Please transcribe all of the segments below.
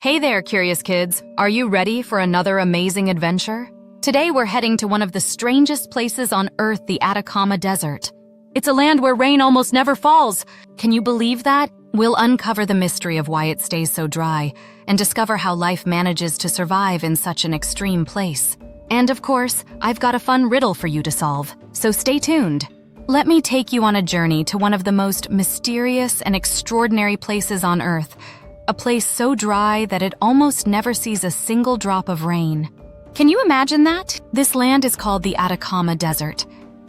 Hey there, curious kids. Are you ready for another amazing adventure? Today we're heading to one of the strangest places on Earth, the Atacama Desert. It's a land where rain almost never falls. Can you believe that? We'll uncover the mystery of why it stays so dry and discover how life manages to survive in such an extreme place. And of course, I've got a fun riddle for you to solve, so stay tuned. Let me take you on a journey to one of the most mysterious and extraordinary places on Earth, a place so dry that it almost never sees a single drop of rain. Can you imagine that? This land is called the Atacama Desert,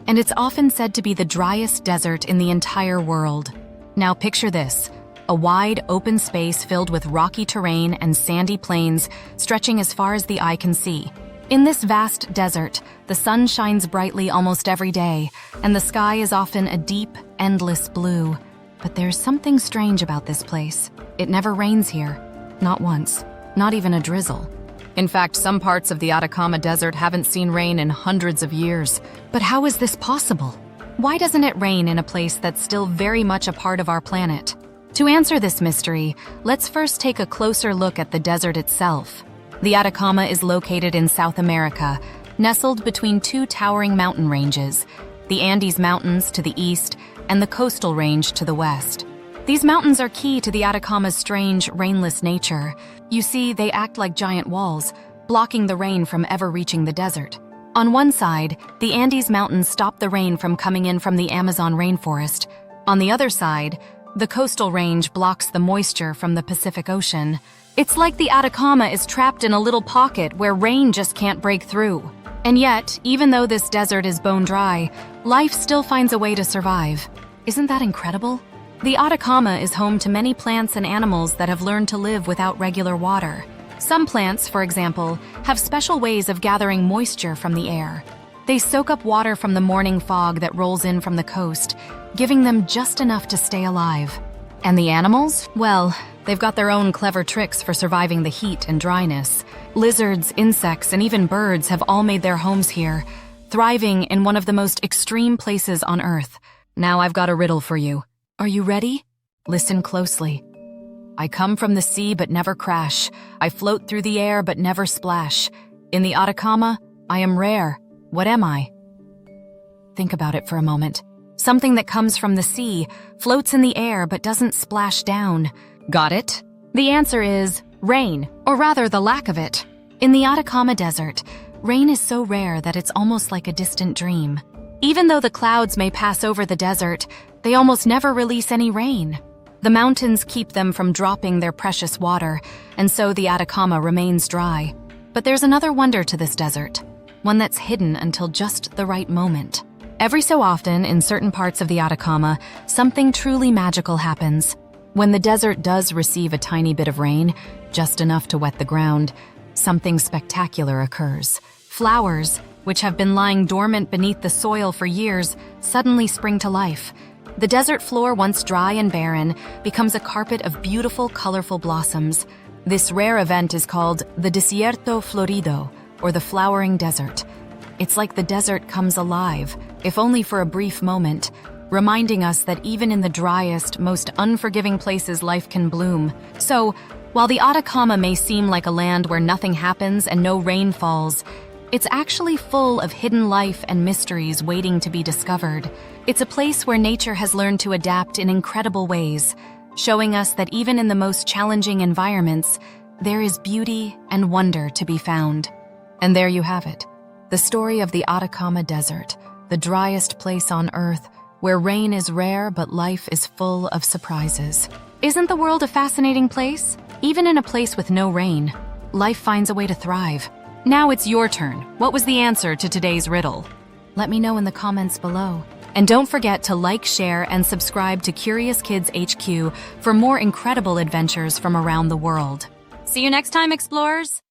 and it's often said to be the driest desert in the entire world. Now picture this, a wide, open space filled with rocky terrain and sandy plains stretching as far as the eye can see. In this vast desert, the sun shines brightly almost every day, and the sky is often a deep, endless blue. But there's something strange about this place. It never rains here. Not once. Not even a drizzle. In fact, some parts of the Atacama Desert haven't seen rain in hundreds of years. But how is this possible? Why doesn't it rain in a place that's still very much a part of our planet? To answer this mystery, let's first take a closer look at the desert itself. The Atacama is located in South America, nestled between two towering mountain ranges, the Andes Mountains to the east and the Coastal Range to the west. These mountains are key to the Atacama's strange, rainless nature. You see, they act like giant walls, blocking the rain from ever reaching the desert. On one side, the Andes Mountains stop the rain from coming in from the Amazon rainforest. On the other side, the Coastal Range blocks the moisture from the Pacific Ocean. It's like the Atacama is trapped in a little pocket where rain just can't break through. And yet, even though this desert is bone dry, life still finds a way to survive. Isn't that incredible? The Atacama is home to many plants and animals that have learned to live without regular water. Some plants, for example, have special ways of gathering moisture from the air. They soak up water from the morning fog that rolls in from the coast, giving them just enough to stay alive. And the animals? Well, they've got their own clever tricks for surviving the heat and dryness. Lizards, insects, and even birds have all made their homes here, thriving in one of the most extreme places on Earth. Now I've got a riddle for you. Are you ready? Listen closely. I come from the sea but never crash. I float through the air but never splash. In the Atacama, I am rare. What am I? Think about it for a moment. Something that comes from the sea, floats in the air but doesn't splash down. Got it? The answer is rain, or rather the lack of it. In the Atacama Desert, rain is so rare that it's almost like a distant dream. Even though the clouds may pass over the desert, they almost never release any rain. The mountains keep them from dropping their precious water, and so the Atacama remains dry. But there's another wonder to this desert, one that's hidden until just the right moment. Every so often, in certain parts of the Atacama, something truly magical happens. When the desert does receive a tiny bit of rain, just enough to wet the ground, something spectacular occurs. Flowers, which have been lying dormant beneath the soil for years, suddenly spring to life. The desert floor, once dry and barren, becomes a carpet of beautiful, colorful blossoms. This rare event is called the Desierto Florido, or the flowering desert. It's like the desert comes alive, if only for a brief moment, reminding us that even in the driest, most unforgiving places life can bloom. So, while the Atacama may seem like a land where nothing happens and no rain falls, it's actually full of hidden life and mysteries waiting to be discovered. It's a place where nature has learned to adapt in incredible ways, showing us that even in the most challenging environments, there is beauty and wonder to be found. And there you have it, the story of the Atacama Desert, the driest place on Earth, where rain is rare but life is full of surprises. Isn't the world a fascinating place? Even in a place with no rain, life finds a way to thrive. Now it's your turn. What was the answer to today's riddle? Let me know in the comments below. And don't forget to like, share, and subscribe to Curious Kids HQ for more incredible adventures from around the world. See you next time, explorers!